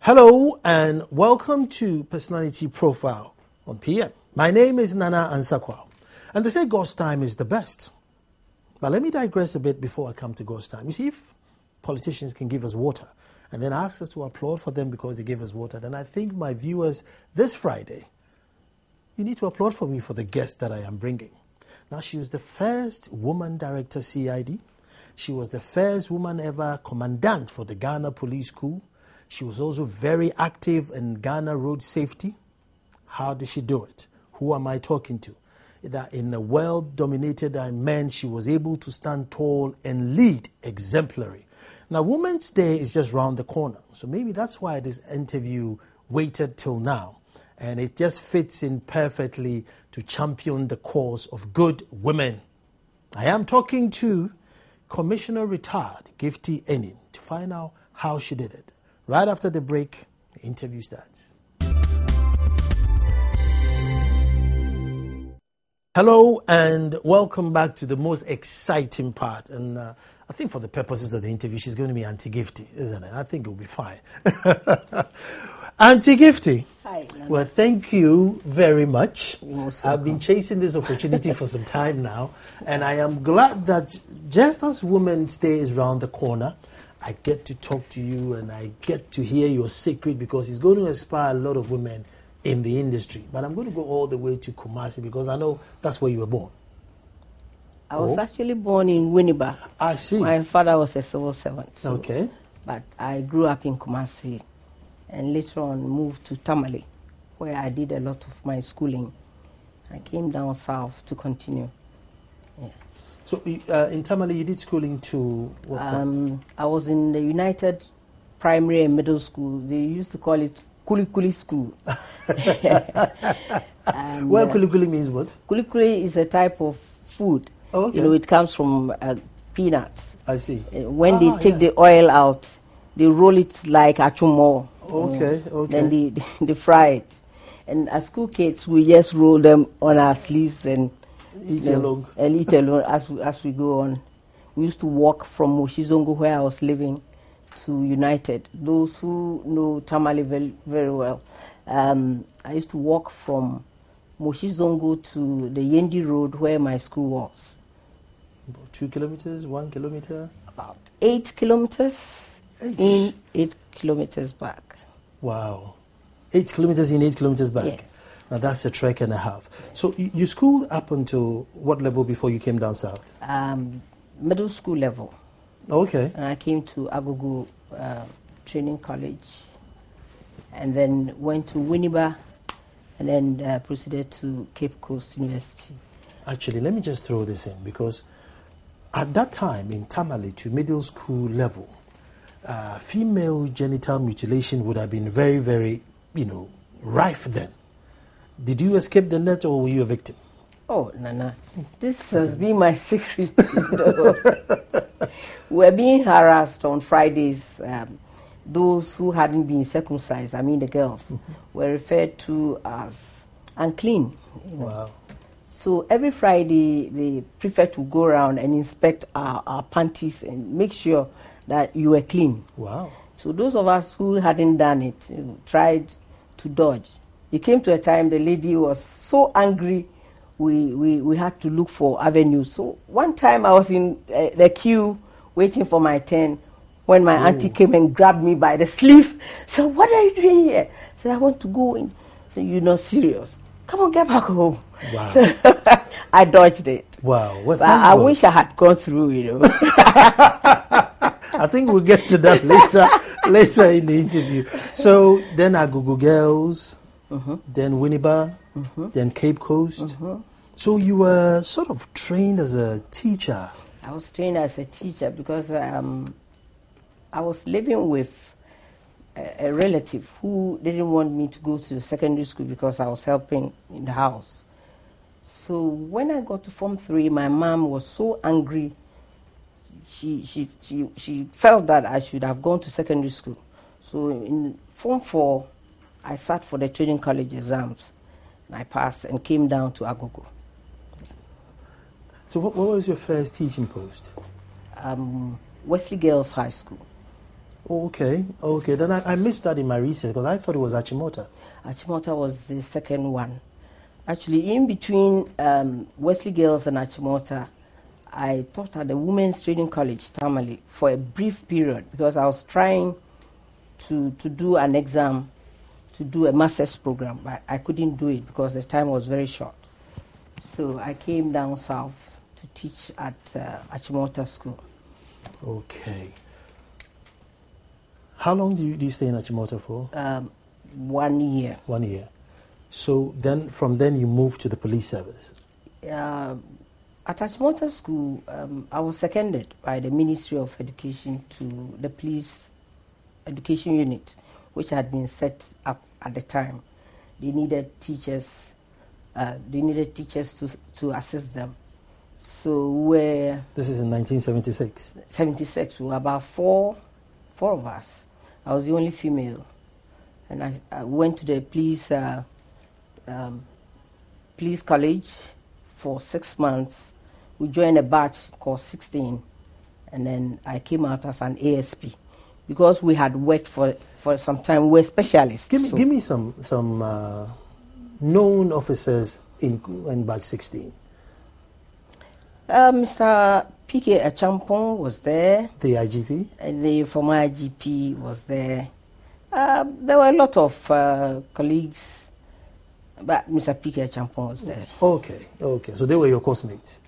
Hello and welcome to Personality Profile on PM. My name is Nana Ansakwa, and they say God's time is the best. But let me digress a bit before I come to God's time. You see, if politicians can give us water and then ask us to applaud for them because they gave us water, then I think my viewers this Friday, you need to applaud for me for the guest that I am bringing. Now, she was the first woman director CID. She was the first woman ever commandant for the Ghana Police School. She was also very active in Ghana road safety. How did she do it? Who am I talking to? That in a world-dominated men, she was able to stand tall and lead exemplary. Now, Women's Day is just round the corner. So maybe that's why this interview waited till now. And it just fits in perfectly to champion the cause of good women. I am talking to Commissioner Retired Gifty Anin to find out how she did it. Right after the break, the interview starts. Hello and welcome back to the most exciting part. And I think for the purposes of the interview, she's going to be Auntie Gifty, isn't it? I think it'll be fine. Auntie Gifty. Hi. Well, thank you very much. I've been chasing this opportunity for some time now. And I am glad that just as Women's Day is round the corner, I get to talk to you and I get to hear your secret because it's going to inspire a lot of women in the industry. But I'm going to go all the way to Kumasi because I know that's where you were born. I was actually born in Winneba. I see. My father was a civil servant. Okay. But I grew up in Kumasi and later on moved to Tamale, where I did a lot of my schooling. I came down south to continue. Yes. So in Tamale, you did schooling to what? I was in the United Primary and Middle School. They used to call it Kuli Kuli School. Well, Kuli Kuli means what? Kuli Kuli is a type of food. Oh, okay. You know, it comes from peanuts. I see. When they take the oil out, they roll it like achumo. Okay, okay. Then they fry it. And as school kids, we just roll them on our sleeves and eat along. And eat alone as we go on. We used to walk from Moshizongo, where I was living, to United. Those who know Tamale very, very well. I used to walk from Moshizongo to the Yendi Road, where my school was. About 2 kilometers, 1 kilometer? About 8 kilometers in, 8 kilometers back. Wow. 8 kilometers in, 8 kilometers back? Yes. Now that's a trek and a half. So you schooled up until what level before you came down south? Middle school level. Okay. And I came to Agogo Training College and then went to Winneba and then proceeded to Cape Coast University. Actually, let me just throw this in because at that time in Tamale to middle school level, female genital mutilation would have been very, very, rife then. Did you escape the net or were you a victim? Oh, Nana, this has been my secret. We're being harassed on Fridays. Those who hadn't been circumcised, I mean the girls, were referred to as unclean. Wow. So every Friday, the prefect would go around and inspect our panties and make sure that you were clean. Wow. So those of us who hadn't done it tried to dodge. It came to a time the lady was so angry, we had to look for avenues. So one time I was in the queue waiting for my turn when my auntie came and grabbed me by the sleeve. So what are you doing here? I said, I want to go in. So you're not serious. Come on, get back home. Wow. So I dodged it. Wow. Well, but I wish I had gone through, I think we'll get to that later in the interview. So then Agogo Girls, then Winneba, then Cape Coast. So you were sort of trained as a teacher. I was trained as a teacher because I was living with a relative who didn't want me to go to secondary school because I was helping in the house. So when I got to Form 3, my mom was so angry. She felt that I should have gone to secondary school. So in Form 4, I sat for the training college exams. And I passed and came down to Agogo. So what was your first teaching post? Wesley Girls High School. Okay. Then I missed that in my research because I thought it was Achimota. Achimota was the second one. Actually, in between Wesley Girls and Achimota, I taught at the Women's Training College, Tamale, for a brief period because I was trying to do an exam, to do a master's program, but I couldn't do it because the time was very short. So I came down south to teach at Achimota School. Okay. How long do you stay in Achimota for? 1 year. 1 year. So then, from then you moved to the police service? At Achimota School, I was seconded by the Ministry of Education to the police education unit, which had been set up at the time. They needed teachers. To assist them. So this is in 1976. 76. We were about four of us. I was the only female, and I went to the police college for 6 months. We joined a batch called 16, and then I came out as an ASP because we had worked for some time. We were specialists. Give me some known officers in batch 16. Mr. P.K. Achampong was there. The IGP? And the former IGP was there. There were a lot of colleagues, but Mr. P.K. Achampong was there. Okay. So they were your course-mates?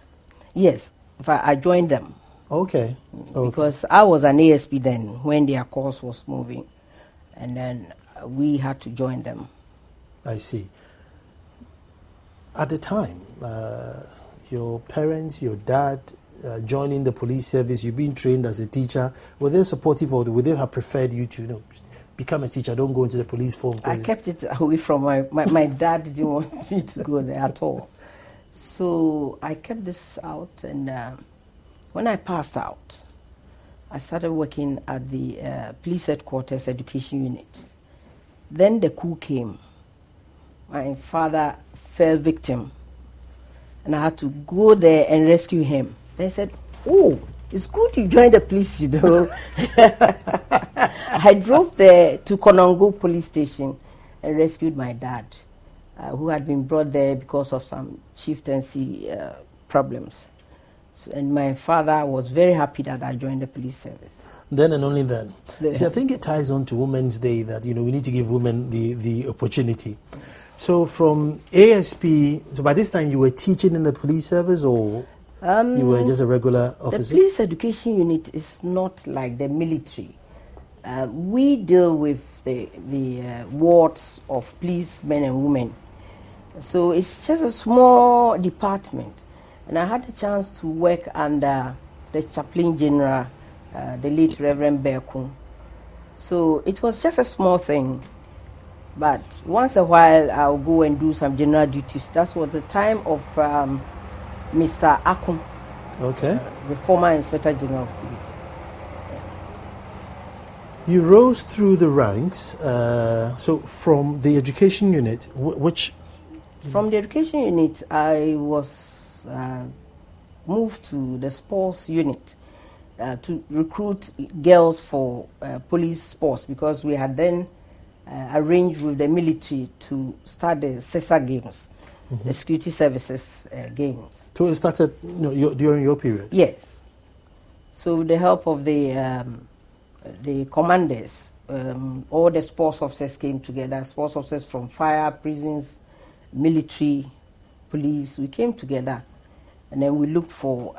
Yes. In fact, I joined them. Okay. Because I was an ASP then when their course was moving. And then we had to join them. I see. At the time, your parents, your dad, joining the police service, you've been trained as a teacher, were they supportive or would they have preferred you to become a teacher, don't go into the police force? I kept it away from my dad didn't want me to go there at all. So I kept this out, and when I passed out, I started working at the police headquarters education unit. Then the coup came. My father fell victim, and I had to go there and rescue him. They said, "Oh, it's good you joined the police, you know." I drove there to Konongo police station and rescued my dad, who had been brought there because of some chieftaincy problems. So, and my father was very happy that I joined the police service. Then and only then. See, I think it ties on to Women's Day that, we need to give women the opportunity. So from ASP, so by this time you were teaching in the police service or you were just a regular officer? The police education unit is not like the military. We deal with the wards of policemen and women. So it's just a small department. And I had the chance to work under the chaplain general, the late Reverend Berkun. So it was just a small thing. But once a while, I'll go and do some general duties. That was the time of Mr. Akum, the former Inspector General of Police. You rose through the ranks. So from the education unit, which? From the education unit, I was moved to the sports unit to recruit girls for police sports because we had then arranged with the military to start the CESA games, the security services games. So it started during your period? Yes. So with the help of the commanders, all the sports officers came together, sports officers from fire, prisons, military, police, we came together and then we looked for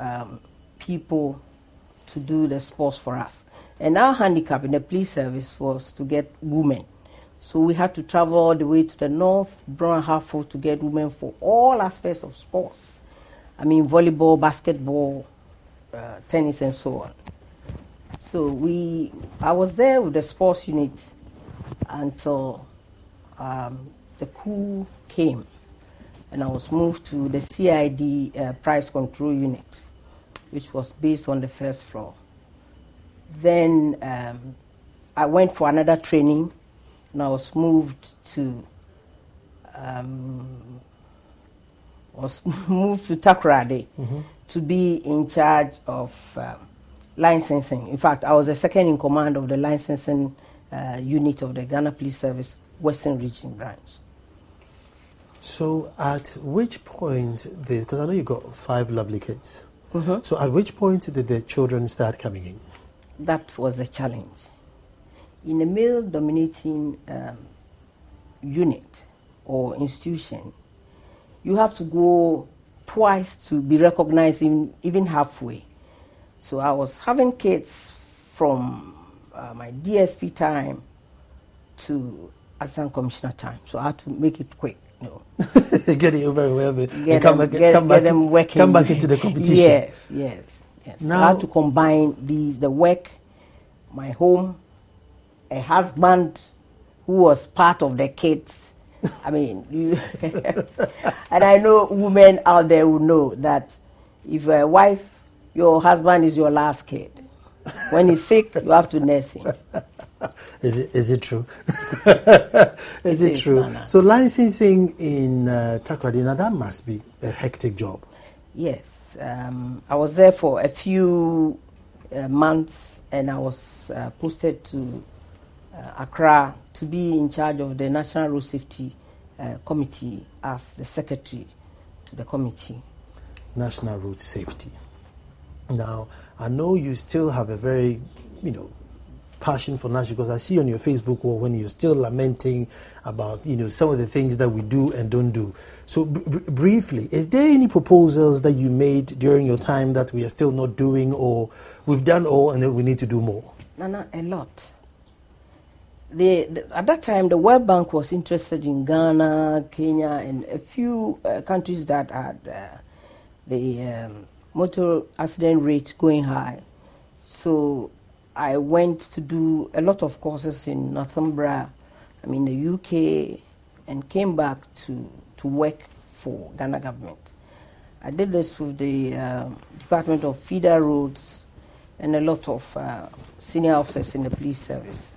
people to do the sports for us. And our handicap in the police service was to get women. So we had to travel all the way to the north, Brown and Hartford, to get women for all aspects of sports. I mean, volleyball, basketball, tennis, and so on. So I was there with the sports unit until the coup came, and I was moved to the CID price control unit, which was based on the first floor. Then I went for another training, and I was moved to Takoradi to be in charge of licensing. In fact, I was the second in command of the licensing unit of the Ghana Police Service Western Region branch. So at which point, because I know you got 5 lovely kids, Mm-hmm. so at which point did the children start coming in? That was the challenge. In a male-dominating unit or institution, you have to go twice to be recognized, even halfway. So I was having kids from my DSP time to Assistant Commissioner time. So I had to make it quick. Get it over with Get them working. Come back into the competition. Yes. Now, I had to combine the work, my home, a husband who was part of the kids. I mean, and I know women out there who know that if a wife, your husband is your last kid. When he's sick, you have to nurse him. Is it true? Is it true? Nana. So licensing in Takoradi, that must be a hectic job. Yes. I was there for a few months, and I was posted to Accra to be in charge of the National Road Safety Committee as the secretary to the committee. National Road Safety. Now, I know you still have a very, passion for national, because I see on your Facebook wall when you're still lamenting about, some of the things that we do and don't do. So briefly, is there any proposals that you made during your time that we are still not doing, or we've done all and then we need to do more? Nana, a lot. At that time, the World Bank was interested in Ghana, Kenya, and a few countries that had the motor accident rate going high. So I went to do a lot of courses in Northumbria, the UK, and came back to work for Ghana government. I did this with the Department of Fiday Roads and a lot of senior officers in the police service.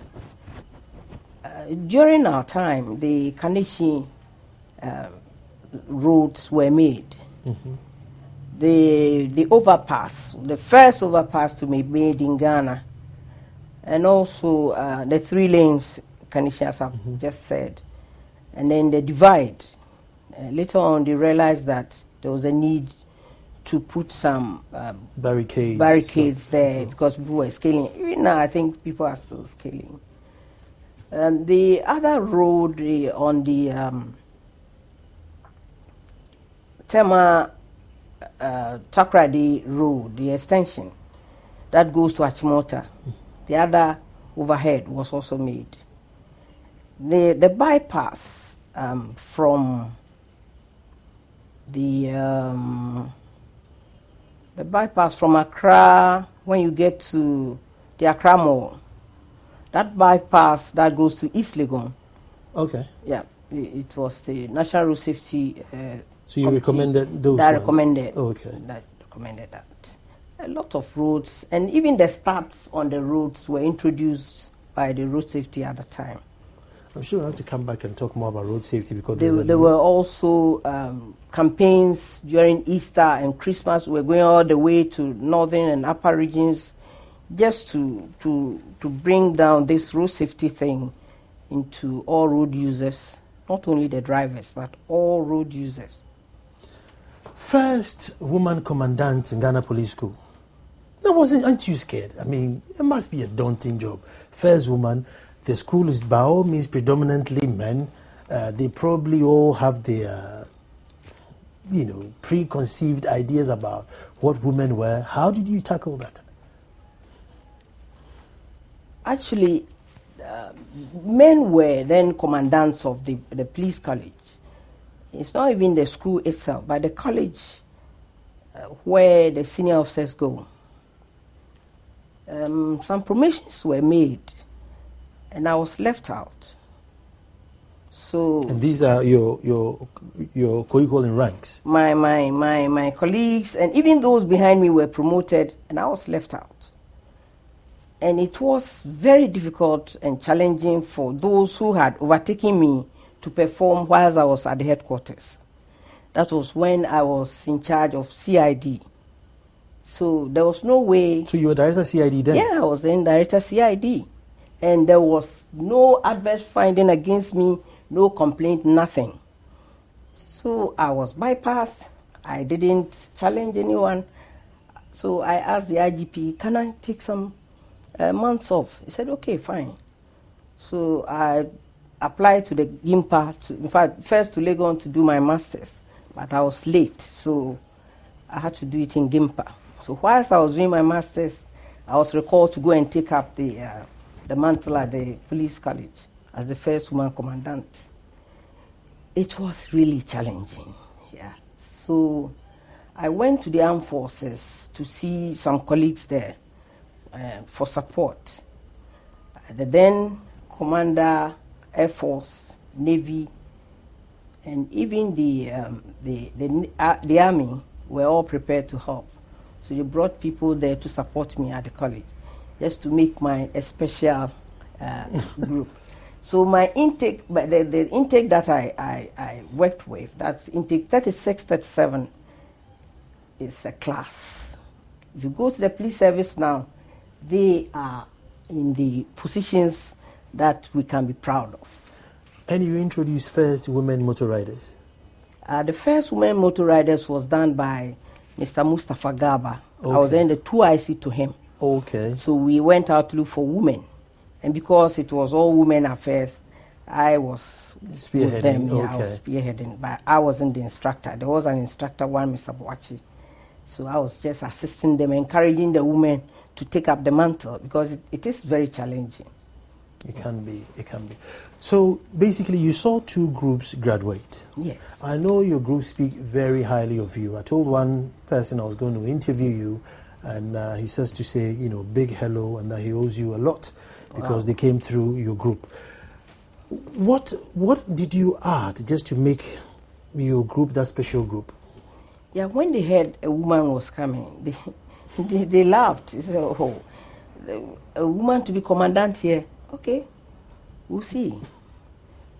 During our time, the Kaneshi roads were made. Mm-hmm. The overpass, the first overpass to be made in Ghana, and also the 3 lanes, Kaneshi, as I've just said, and then the divide. Later on, they realized that there was a need to put some barricades there because people were scaling. Even now, I think people are still scaling. And the other road on the Tema Takoradi road, the extension that goes to Achimota, the other overhead was also made. The bypass from the bypass from Accra, when you get to the Accra Mall, that bypass that goes to East Legon. Okay. Yeah, it was the National Road Safety. So you recommended those that ones? Recommended. Oh, okay. That recommended that. A lot of roads, and even the stats on the roads were introduced by the road safety at the time. I'm sure we'll have to come back and talk more about road safety, because there were also campaigns during Easter and Christmas. We're going all the way to northern and upper regions just to bring down this road safety thing into all road users, not only the drivers, but all road users. First woman commandant in Ghana Police School. Aren't you scared? It must be a daunting job. First woman, the school is by all means predominantly men. They probably all have their, preconceived ideas about what women were. How did you tackle that? Actually, men were then commandants of the police college. It's not even the school itself, but the college where the senior officers go. Some promotions were made, and I was left out. So. And these are your co-equal in ranks. My colleagues and even those behind me were promoted, and I was left out. And it was very difficult and challenging for those who had overtaken me to perform whilst I was at the headquarters. That was when I was in charge of CID, So there was no way. So you were director CID then? Yeah, I was in director CID. And there was no adverse finding against me, no complaint, nothing. So I was bypassed. I didn't challenge anyone. So I asked the IGP, can I take some months off? He said, okay, fine. So I applied to the GIMPA, in fact, first to Legon to do my master's, but I was late, so I had to do it in GIMPA. So whilst I was doing my master's, I was recalled to go and take up the mantle at the police college as the first woman commandant. It was really challenging, yeah. So I went to the armed forces to see some colleagues there for support. The then commander, Air Force, Navy, and even the Army were all prepared to help. So they brought people there to support me at the college, just to make a special group. So my intake, the intake that I worked with, that's intake 36, 37, is a class. If you go to the police service now, they are in the positions that we can be proud of. And you introduced first women motor riders? The first women motor riders was done by Mr. Mustafa Gaba. Okay. I was then the 2IC to him. Okay. So we went out to look for women. And because it was all women affairs, I was spearheading. With them. Yeah, okay. I was spearheading, but I wasn't the instructor. There was an instructor, one Mr. Botwe. So I was just assisting them, encouraging the women to take up the mantle, because it is very challenging. It can be. So basically you saw two groups graduate. Yes. I know your group speak very highly of you. I told one person I was going to interview you, and he says to say, big hello, and that he owes you a lot because they came through your group. What did you add just to make your group that special group? Yeah, when they heard a woman was coming, they laughed. They said, oh, a woman to be commandant here. Okay, we'll see.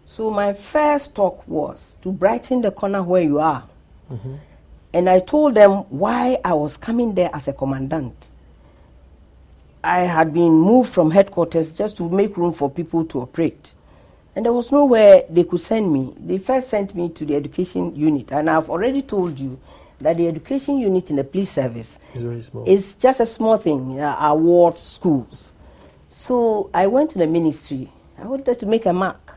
So my first talk was to brighten the corner where you are. Mm-hmm. And I told them why I was coming there as a commandant. I had been moved from headquarters just to make room for people to operate. And there was nowhere they could send me. They first sent me to the education unit. And I've already told you that the education unit in the police service is very small. It's just a small thing, award schools. So I went to the ministry. I wanted to make a mark.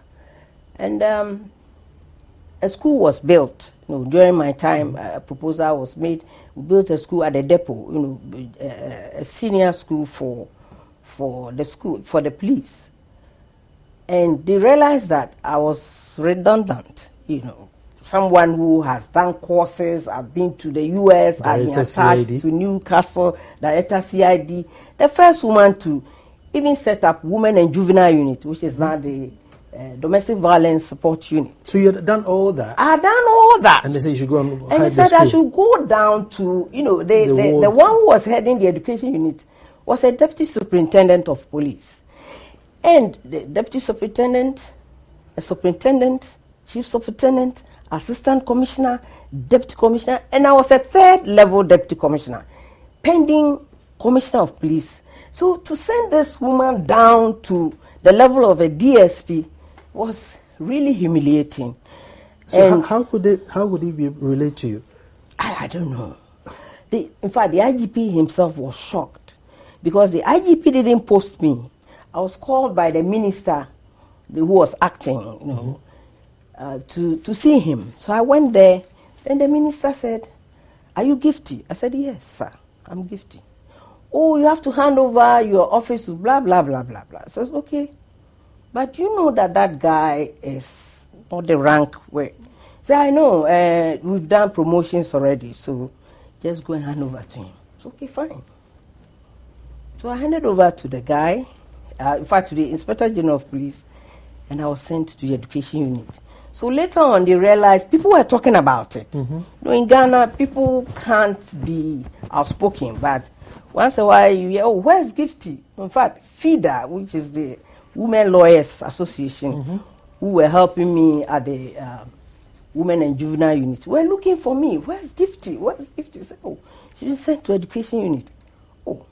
And a school was built. During my time, a proposal was made. We built a school at the depot, a senior school for the police. And they realized that I was redundant, someone who has done courses, I've been to the US, I've been attached to Newcastle, director CID, the first woman to even set up Women and Juvenile Unit, which is now the Domestic Violence Support Unit. So you had done all that? I had done all that. And they said you should go and hide the school. And they said I should go down to, the one who was heading the education unit was a deputy superintendent of police. And the deputy superintendent, a superintendent, chief superintendent, assistant commissioner, deputy commissioner, and I was a third level deputy commissioner, pending commissioner of police. So to send this woman down to the level of a DSP was really humiliating. So how would it relate to you? I don't know. In fact, the IGP himself was shocked because the IGP didn't post me. I was called by the minister who was acting, to see him. So I went there. Then the minister said, "Are you Gifty?" I said, "Yes, sir, I'm Gifty." "Oh, you have to hand over your office to blah, blah, blah, blah, blah." I said, "Okay. But you know that guy is not the rank where..." Say, "I know, we've done promotions already, so just go and hand over to him." It's okay, fine. So I handed over to the guy, in fact, to the Inspector General of Police, and I was sent to the education unit. So later on, they realized people were talking about it. Mm-hmm. In Ghana, people can't be outspoken, but once in a while you hear, "Oh, where's Gifty?" In fact, Fiday, which is the Women Lawyers Association, who were helping me at the women and juvenile unit were looking for me. Where's Gifty? Where's Gifty? I said, oh, she's been sent to education unit. Oh.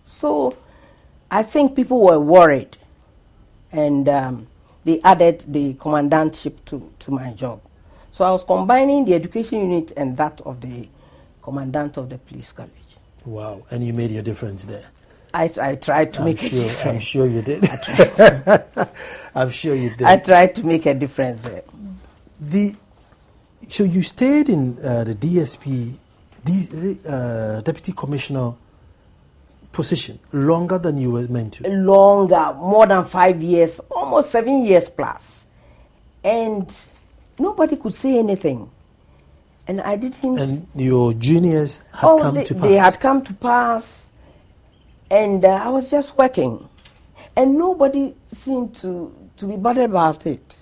So I think people were worried, and they added the commandantship to my job. So I was combining the education unit and that of the commandant of the police college. Wow, and you made your difference there. I tried to make a difference. I'm sure you did. I'm sure you did. I tried to make a difference there. So you stayed in the DSP, Deputy Commissioner position longer than you were meant to? Longer, more than 5 years, almost 7 years plus. And nobody could say anything. And I didn't... And your juniors had come to pass? They had come to pass. And I was just working. And nobody seemed to be bothered about it.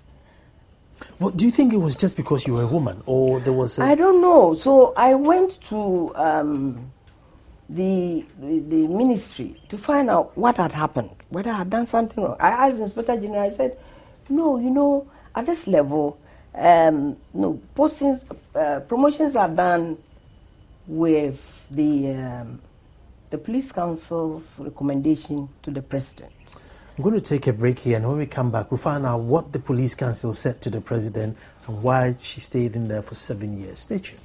Well, do you think it was just because you were a woman? Or there was I don't know. So I went to the ministry to find out what had happened, whether I had done something wrong. I asked the Inspector General, I said, no, at this level, postings, promotions are done with the police council's recommendation to the president. I'm going to take a break here, and when we come back, we'll find out what the police council said to the president and why she stayed in there for 7 years. Stay tuned.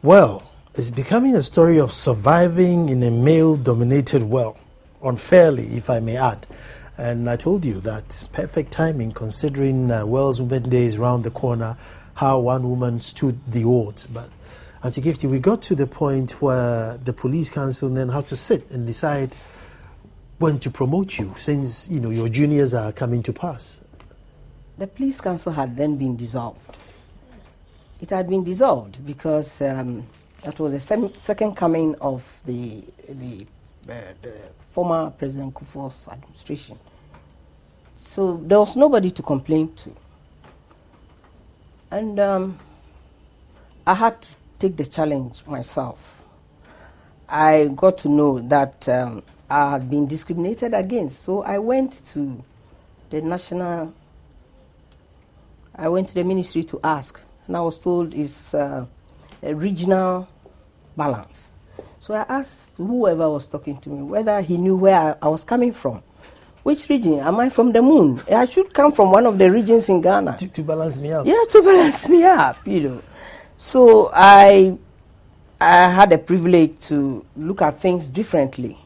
Well, it's becoming a story of surviving in a male-dominated world, unfairly, if I may add. And I told you that perfect timing, considering World Women's Day is around the corner, how one woman stood the odds. But Auntie Gifty, we got to the point where the police council then had to sit and decide when to promote you, since your juniors are coming to pass. The police council had then been dissolved. It had been dissolved because that was the second coming of the former President Kufuor's administration. So there was nobody to complain to. And I had to take the challenge myself. I got to know that I had been discriminated against. So I went to the ministry to ask. And I was told it's a regional balance. So I asked whoever was talking to me whether he knew where I was coming from. Which region? Am I from the moon? I should come from one of the regions in Ghana. To balance me out. Yeah, to balance me up, So I had the privilege to look at things differently.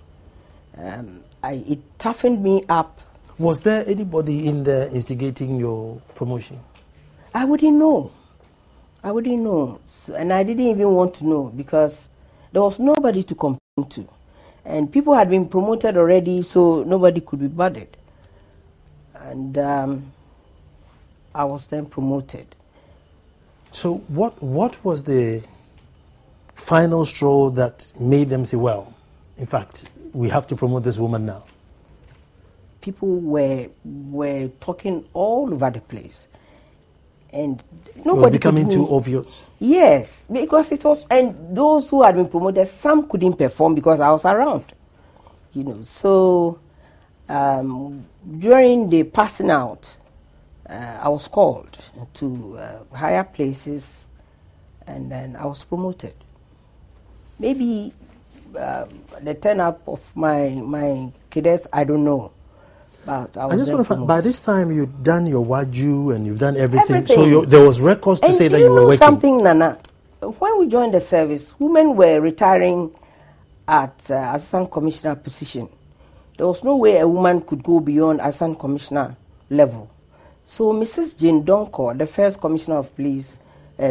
It toughened me up. Was there anybody in there instigating your promotion? I wouldn't know. And I didn't even want to know because there was nobody to complain to. And people had been promoted already, so nobody could be bothered. And I was then promoted. So what was the final straw that made them say, well, in fact, we have to promote this woman now? People were talking all over the place. And nobody it was becoming too obvious. Yes, because it was, and those who had been promoted, some couldn't perform because I was around, So during the passing out, I was called to higher places, and then I was promoted. Maybe the turn up of my cadets, I don't know. But I just want to find, by this time you've done your waju and you've done everything. So there was records to say that you were working. Something, Nana. When we joined the service, women were retiring at assistant commissioner position. There was no way a woman could go beyond assistant commissioner level. So Mrs. Jane Donko, the first commissioner of police,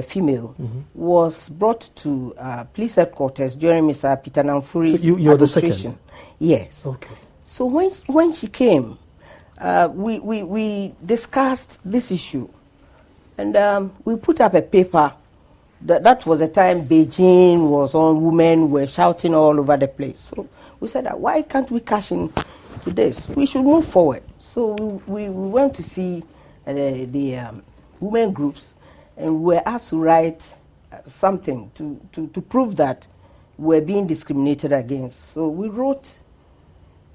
female, was brought to police headquarters during Mr. Peter Namfuri's you're the second? Yes. Okay. So when she came, we discussed this issue, and we put up a paper. That was the time Beijing was on, women were shouting all over the place. So we said, why can't we cash in to this? We should move forward. So we went to see the women groups, and we were asked to write something to prove that we're being discriminated against. So we wrote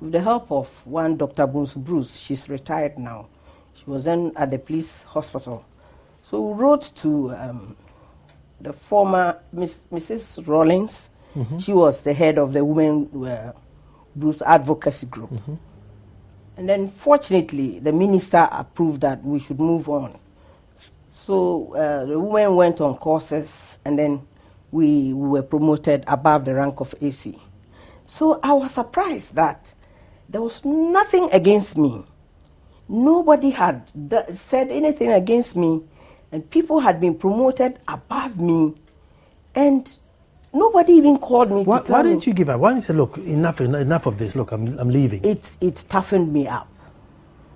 with the help of one Dr. Bruce, she's retired now. She was then at the police hospital. So we wrote to the former Mrs. Rawlings. Mm-hmm. She was the head of the Women Groups Advocacy Group. Mm-hmm. And then fortunately, the minister approved that we should move on. So the women went on courses, and then we were promoted above the rank of AC. So I was surprised that there was nothing against me. Nobody had said anything against me, and people had been promoted above me, and nobody even called me to tell me. Why didn't you give up? Why didn't you say, look, enough of this, look, I'm leaving? It toughened me up,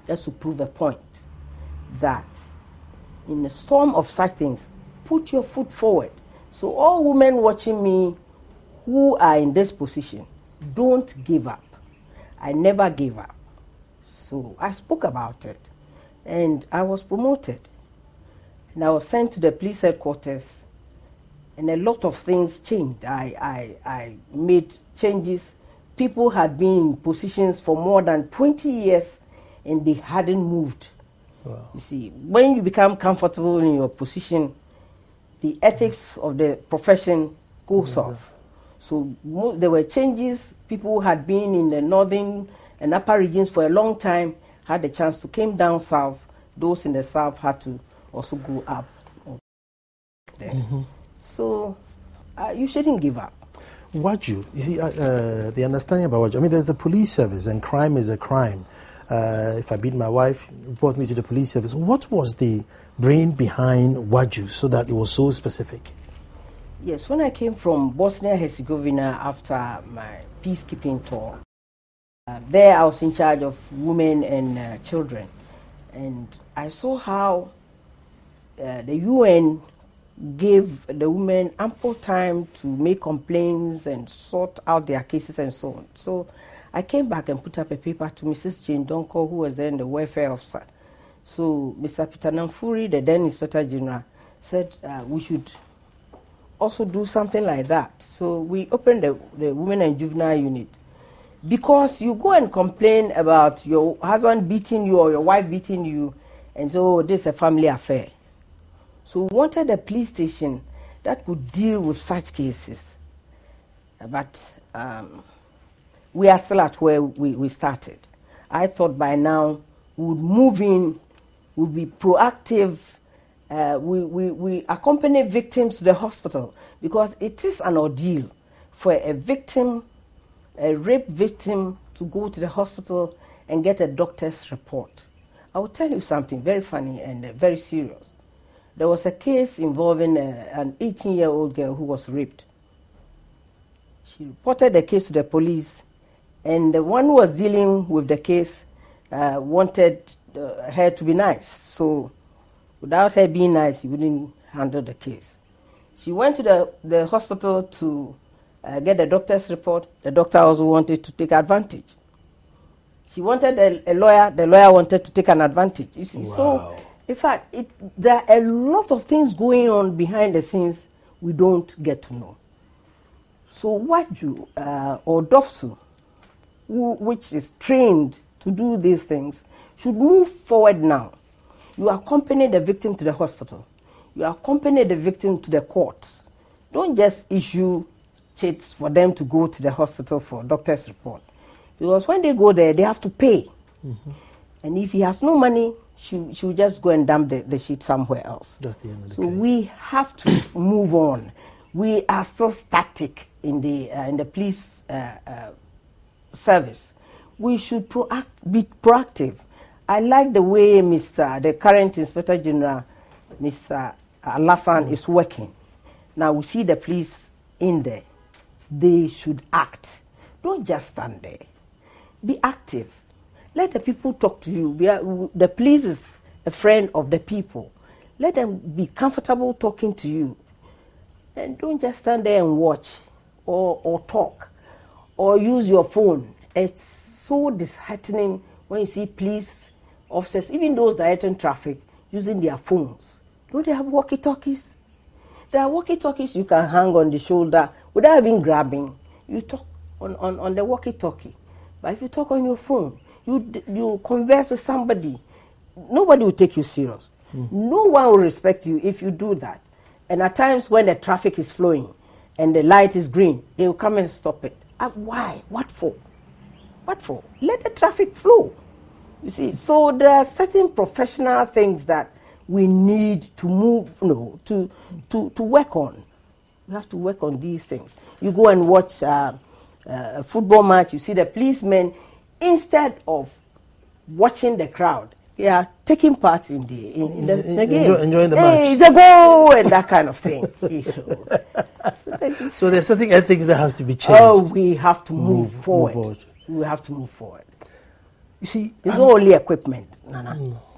just to prove a point, that in a storm of such things, put your foot forward. So all women watching me who are in this position, don't give up. I never gave up. So I spoke about it, and I was promoted. And I was sent to the police headquarters, and a lot of things changed. I made changes. People had been in positions for more than 20 years, and they hadn't moved. Wow. You see, when you become comfortable in your position, the ethics of the profession goes off. So there were changes. People who had been in the northern and upper regions for a long time had the chance to come down south. Those in the south had to also go up there. Mm-hmm. So you shouldn't give up. Waju, you see, the understanding about Waju, I mean, there's the police service, and crime is a crime. If I beat my wife, report me to the police service. What was the brain behind Waju so that it was so specific? Yes, when I came from Bosnia-Herzegovina after my peacekeeping tour, there I was in charge of women and children. And I saw how the UN gave the women ample time to make complaints and sort out their cases and so on. So I came back and put up a paper to Mrs. Jane Donko, who was then the welfare officer. So Mr. Peter Namfuri, the then Inspector General, said we should also do something like that. So we opened the Women and Juvenile Unit. Because you go and complain about your husband beating you or your wife beating you, and so this is a family affair. So we wanted a police station that could deal with such cases. But we are still at where we started. I thought by now we would move in, we would be proactive. We accompany victims to the hospital, because it is an ordeal for a victim, a rape victim, to go to the hospital and get a doctor's report. I will tell you something very funny and very serious. There was a case involving an 18-year-old girl who was raped. She reported the case to the police, and the one who was dealing with the case wanted her to be nice. So without her being nice, he wouldn't handle the case. She went to the hospital to get the doctor's report. The doctor also wanted to take advantage. She wanted a lawyer. The lawyer wanted to take an advantage. You see, wow. So in fact, there are a lot of things going on behind the scenes we don't get to know. So Waju or Dofsu, which is trained to do these things, should move forward now. You accompany the victim to the hospital. You accompany the victim to the courts. Don't just issue checks for them to go to the hospital for a doctor's report. Because when they go there, they have to pay. Mm-hmm. And if he has no money, she will just go and dump the sheet somewhere else. That's the end of the case. So we have to move on. We are still static in the police service. We should be proactive. I like the way the current Inspector General, Mr. Alassan, is working. Now we see the police in there. They should act. Don't just stand there. Be active. Let the people talk to you. The police is a friend of the people. Let them be comfortable talking to you. And don't just stand there and watch or talk or use your phone. It's so disheartening when you see police officers, even those directing traffic, using their phones. Don't they have walkie-talkies? There are walkie-talkies you can hang on the shoulder without even grabbing. You talk on the walkie-talkie. But if you talk on your phone, you converse with somebody, nobody will take you serious. No one will respect you if you do that. And at times when the traffic is flowing and the light is green, they will come and stop it. Why? What for? What for? Let the traffic flow. You see, so there are certain professional things that we need to move, to work on. We have to work on these things. You go and watch a football match, you see the policemen, instead of watching the crowd, they are taking part in the game. Enjoying the match. It's a goal and that kind of thing. So there's certain ethics that have to be changed. Oh, we have to move forward. We have to move forward. You see, it's not only equipment.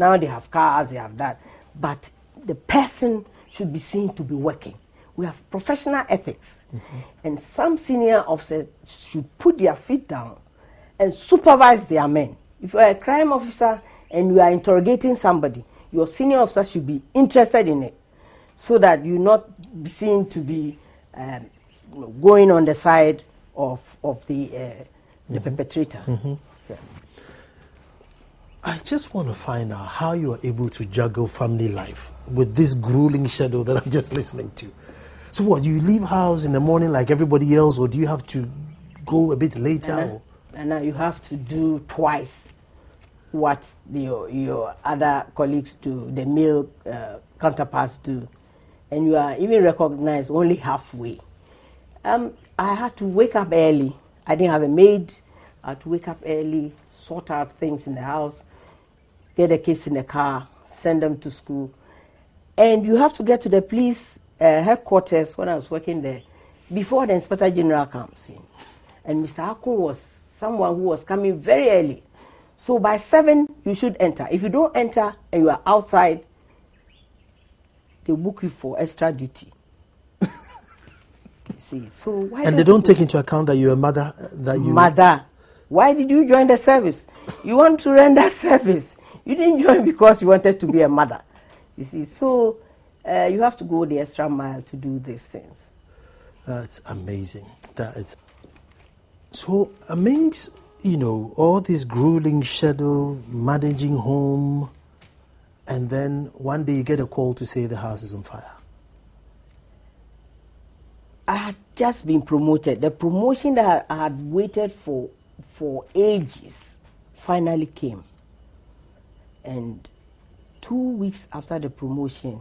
Now they have cars, they have that. But the person should be seen to be working. We have professional ethics. And some senior officers should put their feet down and supervise their men. If you are a crime officer and you are interrogating somebody, your senior officer should be interested in it, so that you not be seen to be going on the side of the perpetrator. Yeah. I just want to find out how you are able to juggle family life with this grueling schedule that I'm just listening to. So what, do you leave house in the morning like everybody else, or do you have to go a bit later? And now you have to do twice what your other colleagues do, the male counterparts do. And you are even recognized only halfway. I had to wake up early. I didn't have a maid. I had to wake up early, sort out things in the house, get the kids in the car, send them to school. And you have to get to the police headquarters when I was working there before the Inspector General comes in. And Mr. Akun was someone who was coming very early. So by 7, you should enter. If you don't enter and you are outside, they book you for extra duty. You see, so why? And they don't take into account that you're a mother. Mother, why did you join the service? You want to render service. You didn't join because you wanted to be a mother. You see, so you have to go the extra mile to do these things. That's amazing. That is. So amidst, all this grueling schedule, managing home, and then one day you get a call to say the house is on fire. I had just been promoted. The promotion that I had waited for ages finally came. And 2 weeks after the promotion,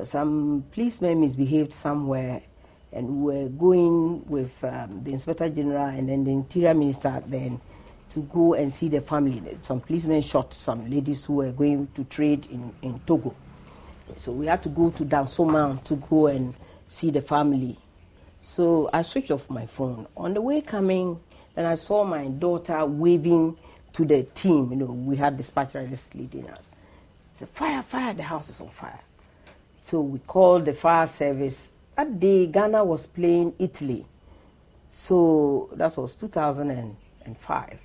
some policemen misbehaved somewhere, and we were going with the Inspector General and then the Interior Minister then to go and see the family. Some policemen shot some ladies who were going to trade in Togo. So we had to go to Dansoman to go and see the family. So I switched off my phone. On the way coming, then I saw my daughter waving to the team. We had dispatchers leading us. Said, "Fire, fire, the house is on fire." So we called the fire service. That day, Ghana was playing Italy. So that was 2005.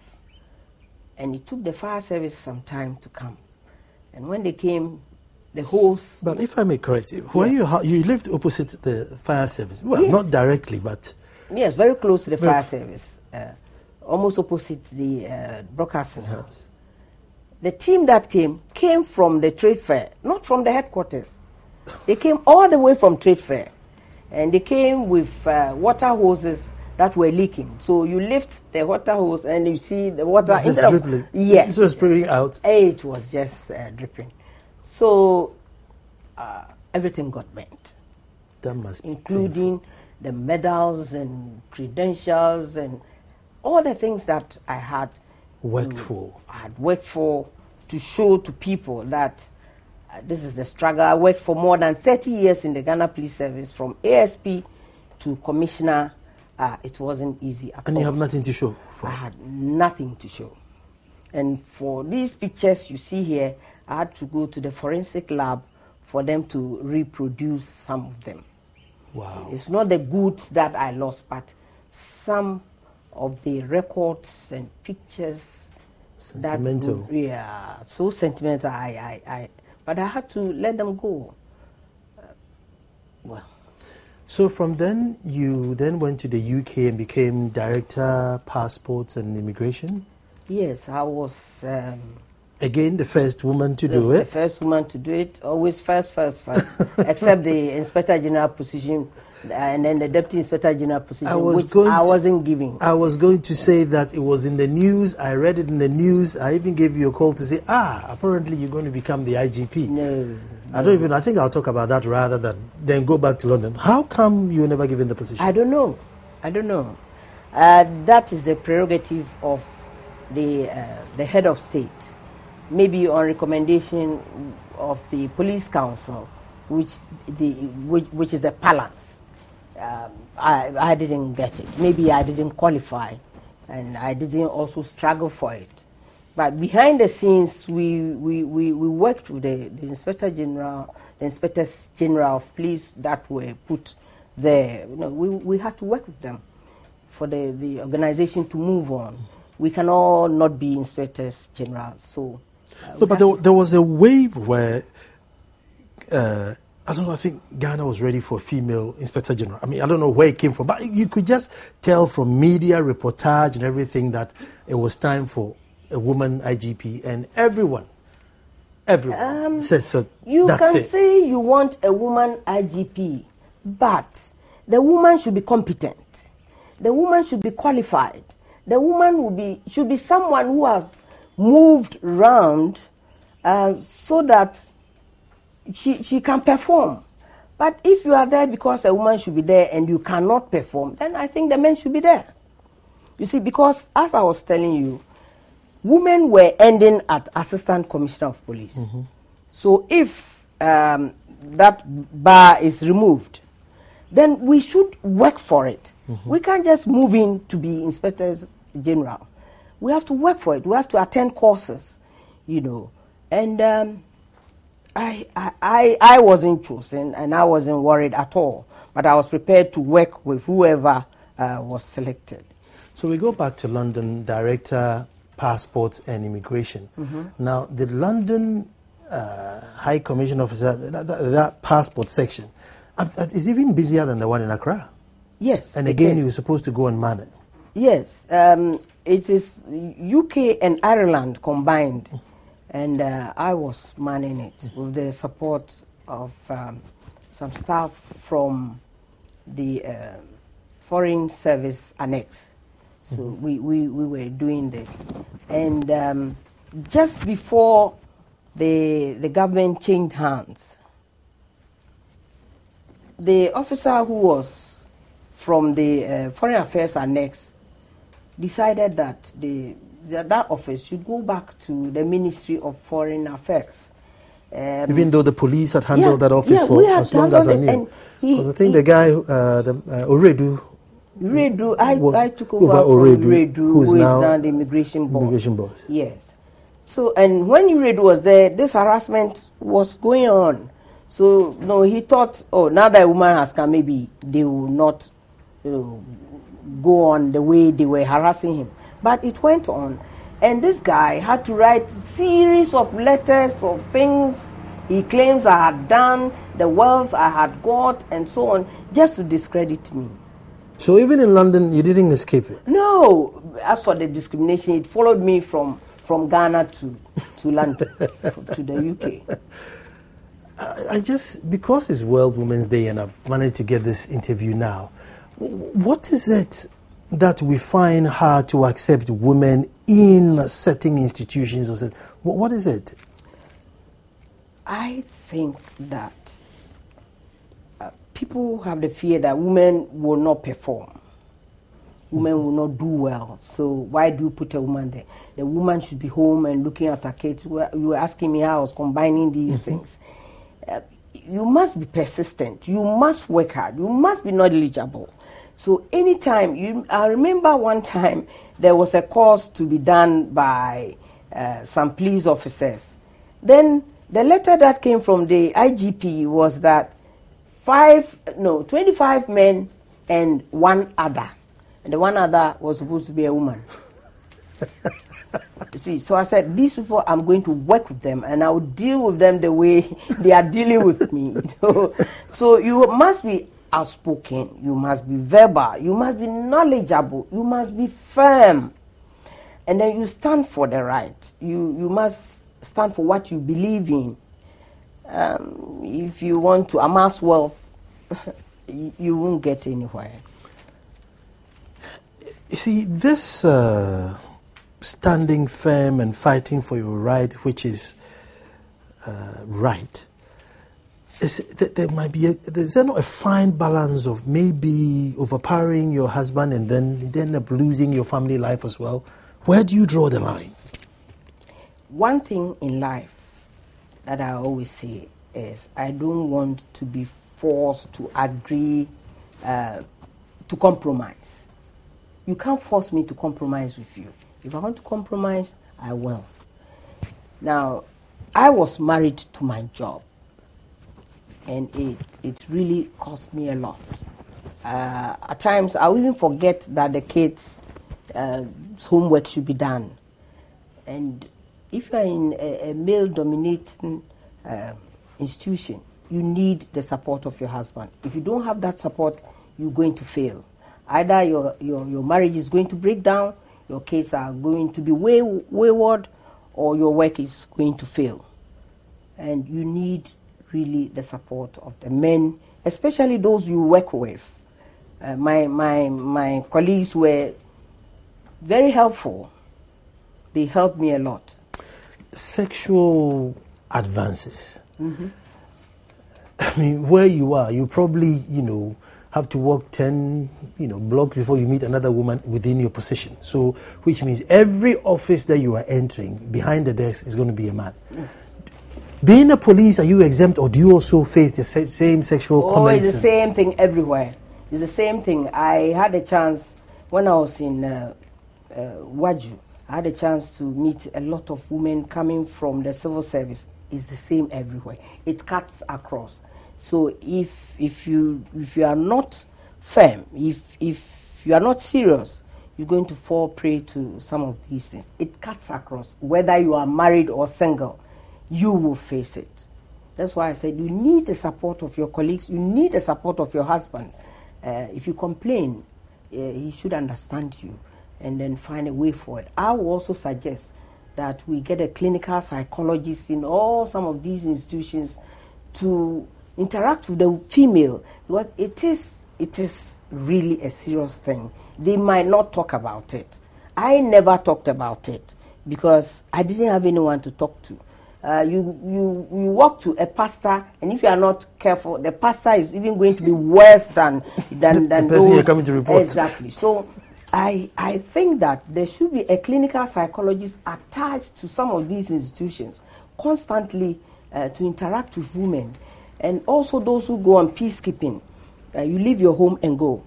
And it took the fire service some time to come. And when they came, the hose... But if I may correct you, when you lived opposite the fire service, well, not directly, but... Yes, very close to the fire service, almost opposite the broadcasting house. The team that came from the trade fair, not from the headquarters. They came all the way from trade fair. And they came with water hoses that were leaking. So you lift the water hose and you see the water... It's just dripping. Yes. It was spraying out. It was just dripping. So everything got burnt. That must be including painful. The medals and credentials and all the things that I had worked for to show to people that this is the struggle. I worked for more than 30 years in the Ghana Police Service, from ASP to Commissioner. It wasn't easy at all. And you have nothing to show for? I had nothing to show. And for these pictures you see here, I had to go to the forensic lab for them to reproduce some of them. Wow. It's not the goods that I lost, but some of the records and pictures. Sentimental. So sentimental. But I had to let them go. So from then, you then went to the UK and became Director, Passports and Immigration? Yes, I was... Again, the first woman to do it? The first woman to do it, always first. Except the Inspector General position and then the Deputy Inspector General position, I wasn't giving. I was going to say that it was in the news. I read it in the news. I even gave you a call to say, apparently you're going to become the IGP. No. I think I'll talk about that rather than then go back to London. How come you were never given the position? I don't know. That is the prerogative of the head of state. Maybe on recommendation of the police council, which is the balance. I didn't get it. Maybe I didn't qualify, and I didn't also struggle for it. But behind the scenes, we worked with the Inspector General, the Inspectors General of Police that were put there. We had to work with them for the organization to move on. We can all not be Inspectors General, so. But there was a wave where, I don't know, I think Ghana was ready for a female Inspector General. I mean, I don't know where it came from, but you could just tell from media reportage and everything that it was time for a woman IGP, and everyone says so. You can say you want a woman IGP, but the woman should be competent. The woman should be qualified. The woman should be someone who has moved around so that she can perform. But if you are there because a woman should be there and you cannot perform, then I think the men should be there. You see, because as I was telling you, women were ending at Assistant Commissioner of Police. Mm-hmm. So if that bar is removed, then we should work for it. Mm-hmm. We can't just move in to be Inspectors General. We have to work for it. We have to attend courses, And I wasn't chosen, and I wasn't worried at all. But I was prepared to work with whoever was selected. So we go back to London, Director, Passports and Immigration. Mm-hmm. Now, the London High Commission Officer, that passport section, is even busier than the one in Accra. Yes. And again, you were supposed to go and man it. Yes. It is UK and Ireland combined, and I was manning it with the support of some staff from the Foreign Service Annex. So we were doing this. And just before the government changed hands, the officer who was from the Foreign Affairs Annex decided that that office should go back to the Ministry of Foreign Affairs. Even though the police had handled that office for as long as I knew. Because I think the guy, Oredu, I took over from Oredu, who is now the immigration boss. Yes. So, and when Oredu was there, this harassment was going on. So, he thought, now that a woman has come, maybe they will not go on the way they were harassing him. But it went on. And this guy had to write a series of letters of things he claims I had done, the wealth I had got, and so on, just to discredit me. So even in London, you didn't escape it? No. As for the discrimination, it followed me from Ghana to London, to the UK. I just, because it's World Women's Day and I've managed to get this interview now, what is it that we find hard to accept women in certain institutions? What is it? I think that people have the fear that women will not perform. Women will not do well. So why do you put a woman there? The woman should be home and looking after kids. You were asking me how I was combining these things. You must be persistent. You must work hard. You must be knowledgeable. So anytime, I remember one time there was a course to be done by some police officers. Then the letter that came from the IGP was that 25 men and one other. And the one other was supposed to be a woman. You see, so I said, these people, I'm going to work with them and I will deal with them the way they are dealing with me. So you must be outspoken, you must be verbal, you must be knowledgeable, you must be firm. And then you stand for the right. You must stand for what you believe in. If you want to amass wealth, you won't get anywhere. You see, this standing firm and fighting for your right, which is right, there might be is there not a fine balance of maybe overpowering your husband and then end up losing your family life as well? Where do you draw the line? One thing in life that I always say is I don't want to be forced to agree to compromise. You can't force me to compromise with you. If I want to compromise, I will. Now, I was married to my job, and it really cost me a lot. At times, I will even forget that the kids' homework should be done. And if you are in a male-dominating institution, you need the support of your husband. If you don't have that support, you're going to fail. Either your marriage is going to break down, your kids are going to be wayward, or your work is going to fail. And you need really the support of the men, especially those you work with. My colleagues were very helpful. They helped me a lot. Sexual advances. Mm-hmm. I mean, where you are, you probably, have to walk 10, blocks before you meet another woman within your position. So, which means every office that you are entering, behind the desk is going to be a man. Mm. Being a police, are you exempt, or do you also face the same sexual comments? It's the same thing everywhere. It's the same thing. I had a chance, when I was in Waju, I had a chance to meet a lot of women coming from the civil service. It's the same everywhere. It cuts across. So if you are not firm, if you are not serious, you're going to fall prey to some of these things. It cuts across. Whether you are married or single, you will face it. That's why I said you need the support of your colleagues. You need the support of your husband. If you complain, he should understand you and then find a way forward. I will also suggest that we get a clinical psychologist in all some of these institutions to interact with the female, because it is really a serious thing. They might not talk about it. I never talked about it because I didn't have anyone to talk to. You walk to a pastor, and if you are not careful, the pastor is even going to be worse than the person those. You're coming to report. Exactly. So I think that there should be a clinical psychologist attached to some of these institutions constantly to interact with women, and also those who go on peacekeeping. You leave your home and go.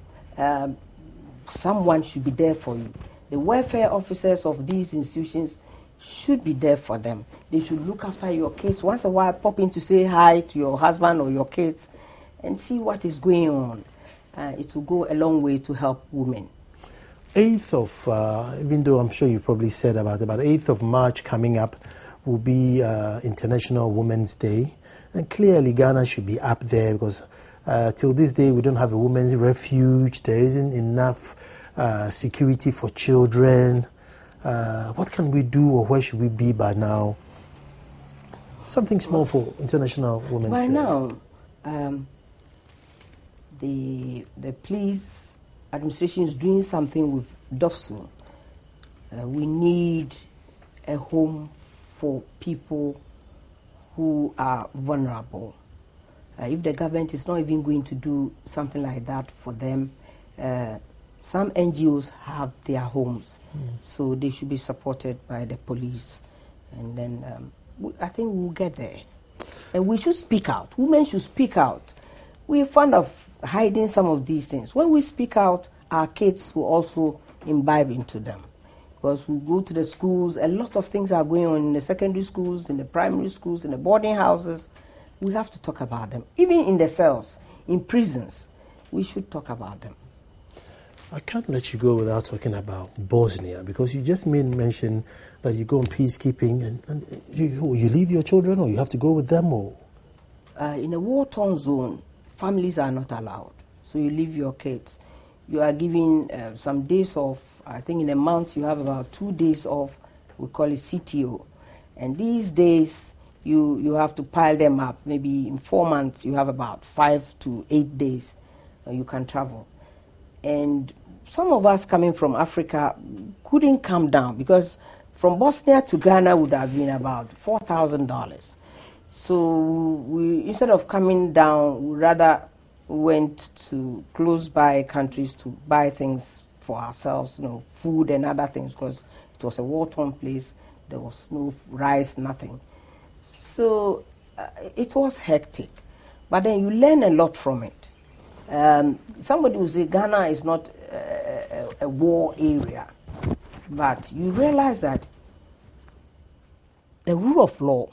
Someone should be there for you. The welfare officers of these institutions should be there for them. They should look after your kids. Once in a while, pop in to say hi to your husband or your kids and see what is going on. It will go a long way to help women. 8th of, even though I'm sure you probably said about 8th of March coming up will be International Women's Day. And clearly Ghana should be up there because till this day we don't have a women's refuge. There isn't enough security for children. What can we do, or where should we be by now? Something small for International Women's Day. By now, the police administration is doing something with Dofson. We need a home for people who are vulnerable. If the government is not even going to do something like that for them, some NGOs have their homes, so they should be supported by the police. And then I think we'll get there. And we should speak out. Women should speak out. We're fond of hiding some of these things. When we speak out, our kids will also imbibe into them. Because we go to the schools, a lot of things are going on in the secondary schools, in the primary schools, in the boarding houses. We have to talk about them. Even in the cells, in prisons, we should talk about them. I can't let you go without talking about Bosnia, because you just made mention that you go on peacekeeping and you leave your children, or you have to go with them, or? In a war-torn zone, families are not allowed. So you leave your kids. You are given some days off. I think in a month you have about 2 days off. We call it CTO. And these days you have to pile them up. Maybe in 4 months you have about 5 to 8 days you can travel. And some of us coming from Africa couldn't come down because from Bosnia to Ghana would have been about $4,000. So we, instead of coming down, we rather went to close by countries to buy things for ourselves, food and other things, because it was a war-torn place. There was no rice, nothing. So it was hectic. But then you learn a lot from it. Somebody will say Ghana is not a war area, but you realize that the rule of law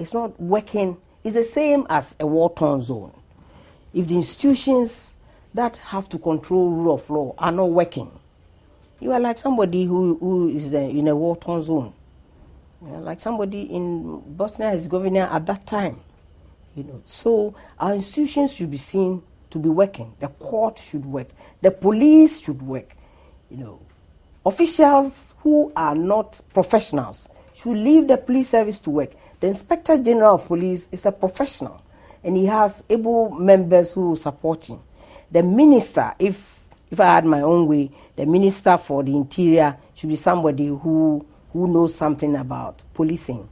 is not working. It's the same as a war-torn zone. If the institutions that have to control rule of law are not working, you are like somebody who is in a war-torn zone. You are like somebody in Bosnia-Herzegovina at that time. So our institutions should be seen to be working. The court should work. The police should work. Officials who are not professionals should leave the police service to work. The Inspector General of Police is a professional, and he has able members who support him. The minister, if I had my own way, the minister for the interior should be somebody who knows something about policing.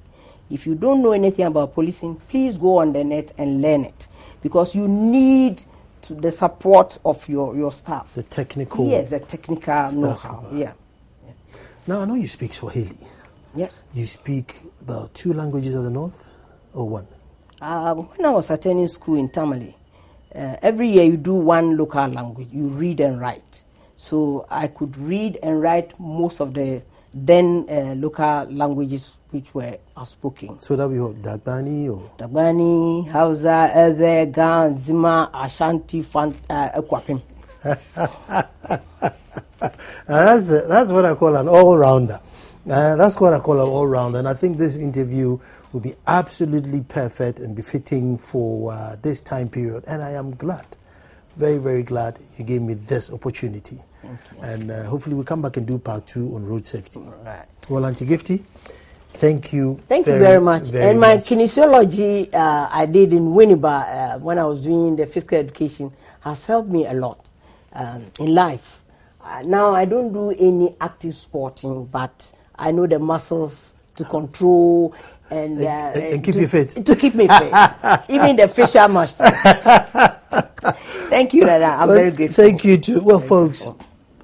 If you don't know anything about policing, please go on the net and learn it, because you need the support of your staff. The technical. Yes, the technical know-how. Yeah. Now, I know you speak Swahili. Yes. You speak about 2 languages of the north, or 1? When I was attending school in Tamale, every year you do 1 local language. You read and write. So I could read and write most of the then local languages which were spoken. So that we have Dagbani or? Dagbani, Hausa, Ewe, Gan, Zima, Ashanti, Ekwapim. That's what I call an all-rounder. That's what I call an all-rounder. And I think this interview will be absolutely perfect and befitting for this time period. And I am glad, very, very glad you gave me this opportunity. And hopefully we'll come back and do part 2 on road safety. Right. Well, Auntie Gifty, thank you. Thank you very much. And my kinesiology I did in Winneba when I was doing the physical education has helped me a lot in life. Now I don't do any active sporting, but I know the muscles to control and keep you fit. To keep me fit. Even the facial muscles. Thank you, Nana. I'm very grateful. Thank you too. Well, folks,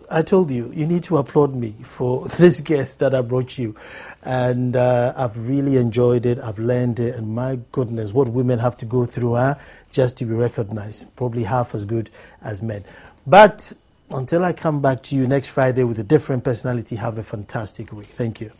I told you, you need to applaud me for this guest that I brought you. And I've really enjoyed it. I've learned it. And my goodness, what women have to go through just to be recognized. Probably half as good as men. But until I come back to you next Friday with a different personality, have a fantastic week. Thank you.